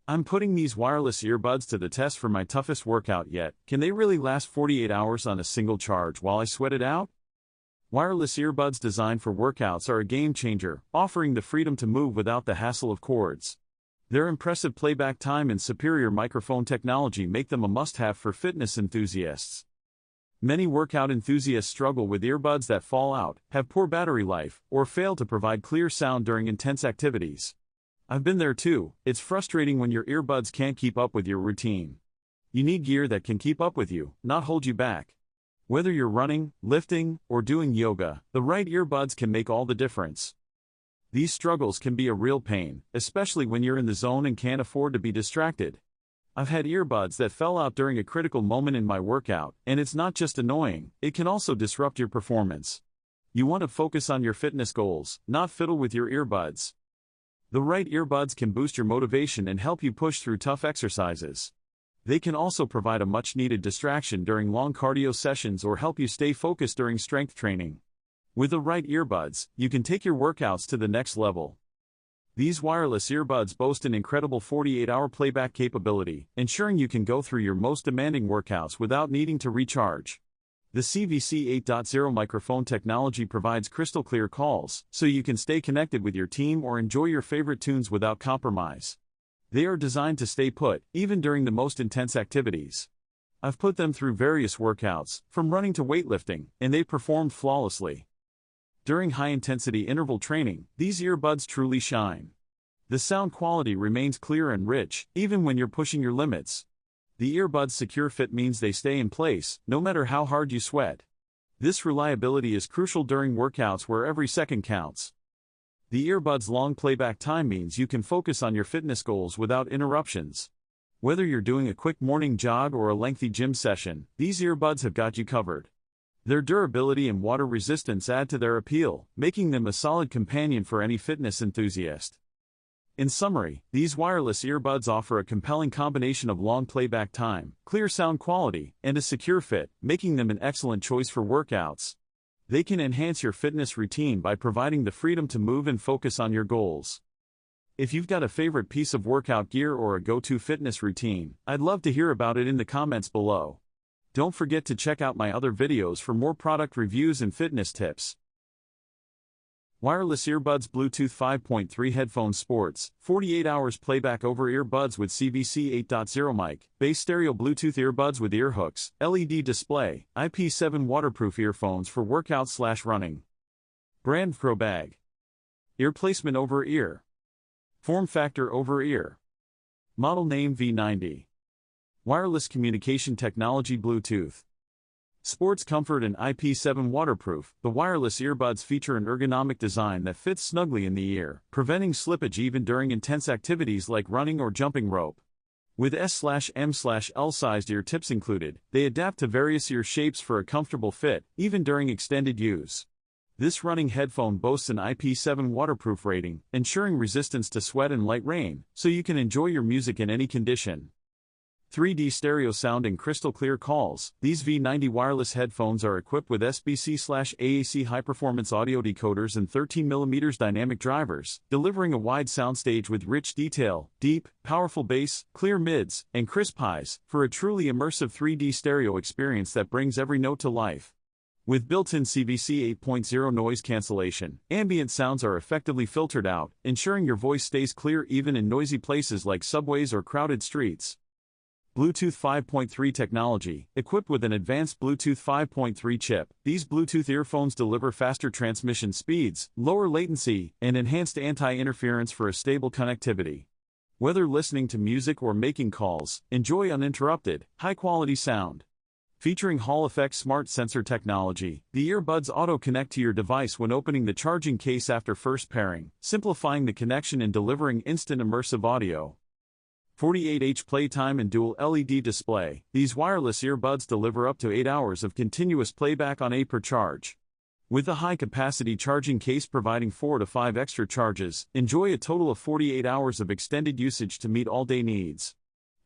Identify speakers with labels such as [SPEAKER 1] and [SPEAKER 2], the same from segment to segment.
[SPEAKER 1] I'm putting these wireless earbuds to the test for my toughest workout yet. Can they really last 48 hours on a single charge while I sweat it out? Wireless earbuds designed for workouts are a game changer, offering the freedom to move without the hassle of cords. Their impressive playback time and superior microphone technology make them a must-have for fitness enthusiasts. Many workout enthusiasts struggle with earbuds that fall out, have poor battery life, or fail to provide clear sound during intense activities. I've been there too. It's frustrating when your earbuds can't keep up with your routine. You need gear that can keep up with you, not hold you back. Whether you're running, lifting, or doing yoga, the right earbuds can make all the difference. These struggles can be a real pain, especially when you're in the zone and can't afford to be distracted. I've had earbuds that fell out during a critical moment in my workout, and it's not just annoying, it can also disrupt your performance. You want to focus on your fitness goals, not fiddle with your earbuds. The right earbuds can boost your motivation and help you push through tough exercises. They can also provide a much-needed distraction during long cardio sessions or help you stay focused during strength training. With the right earbuds, you can take your workouts to the next level. These wireless earbuds boast an incredible 48-hour playback capability, ensuring you can go through your most demanding workouts without needing to recharge. The CVC 8.0 microphone technology provides crystal-clear calls, so you can stay connected with your team or enjoy your favorite tunes without compromise. They are designed to stay put, even during the most intense activities. I've put them through various workouts, from running to weightlifting, and they performed flawlessly. During high-intensity interval training, these earbuds truly shine. The sound quality remains clear and rich, even when you're pushing your limits. The earbuds' secure fit means they stay in place, no matter how hard you sweat. This reliability is crucial during workouts where every second counts. The earbuds' long playback time means you can focus on your fitness goals without interruptions. Whether you're doing a quick morning jog or a lengthy gym session, these earbuds have got you covered. Their durability and water resistance add to their appeal, making them a solid companion for any fitness enthusiast. In summary, these wireless earbuds offer a compelling combination of long playback time, clear sound quality, and a secure fit, making them an excellent choice for workouts. They can enhance your fitness routine by providing the freedom to move and focus on your goals. If you've got a favorite piece of workout gear or a go-to fitness routine, I'd love to hear about it in the comments below. Don't forget to check out my other videos for more product reviews and fitness tips. Wireless earbuds Bluetooth 5.3 headphones Sports, 48 hours playback over earbuds with CVC 8.0 mic, base stereo Bluetooth earbuds with earhooks, LED display, IP7 waterproof earphones for workout/running. Brand Pro Bag. Ear placement over ear. Form factor over ear. Model name V90. Wireless communication technology Bluetooth. Sports comfort and IP7 waterproof, the wireless earbuds feature an ergonomic design that fits snugly in the ear, preventing slippage even during intense activities like running or jumping rope. With S/M/L sized ear tips included, they adapt to various ear shapes for a comfortable fit, even during extended use. This running headphone boasts an IP7 waterproof rating, ensuring resistance to sweat and light rain, so you can enjoy your music in any condition. 3D stereo sound and crystal clear calls. These V90 wireless headphones are equipped with SBC/AAC high-performance audio decoders and 13mm dynamic drivers, delivering a wide soundstage with rich detail, deep, powerful bass, clear mids, and crisp highs, for a truly immersive 3D stereo experience that brings every note to life. With built-in CVC 8.0 noise cancellation, ambient sounds are effectively filtered out, ensuring your voice stays clear even in noisy places like subways or crowded streets. Bluetooth 5.3 technology. Equipped with an advanced Bluetooth 5.3 chip, these Bluetooth earphones deliver faster transmission speeds, lower latency, and enhanced anti-interference for a stable connectivity. Whether listening to music or making calls, enjoy uninterrupted, high-quality sound. Featuring Hall Effect smart sensor technology, the earbuds auto-connect to your device when opening the charging case after first pairing, simplifying the connection and delivering instant immersive audio. 48H playtime and dual LED display. These wireless earbuds deliver up to 8 hours of continuous playback on a per charge. With the high-capacity charging case providing 4 to 5 extra charges, enjoy a total of 48 hours of extended usage to meet all-day needs.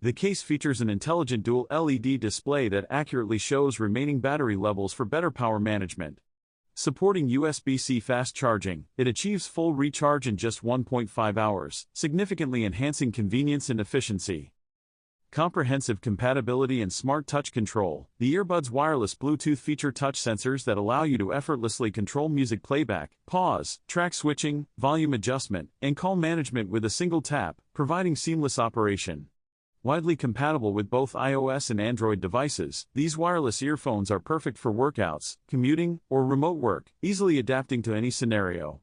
[SPEAKER 1] The case features an intelligent dual LED display that accurately shows remaining battery levels for better power management. Supporting USB-C fast charging, it achieves full recharge in just 1.5 hours, significantly enhancing convenience and efficiency. Comprehensive compatibility and smart touch control. The earbuds wireless Bluetooth feature touch sensors that allow you to effortlessly control music playback, pause, track switching, volume adjustment, and call management with a single tap, providing seamless operation. Widely compatible with both iOS and Android devices, these wireless earphones are perfect for workouts, commuting, or remote work, easily adapting to any scenario.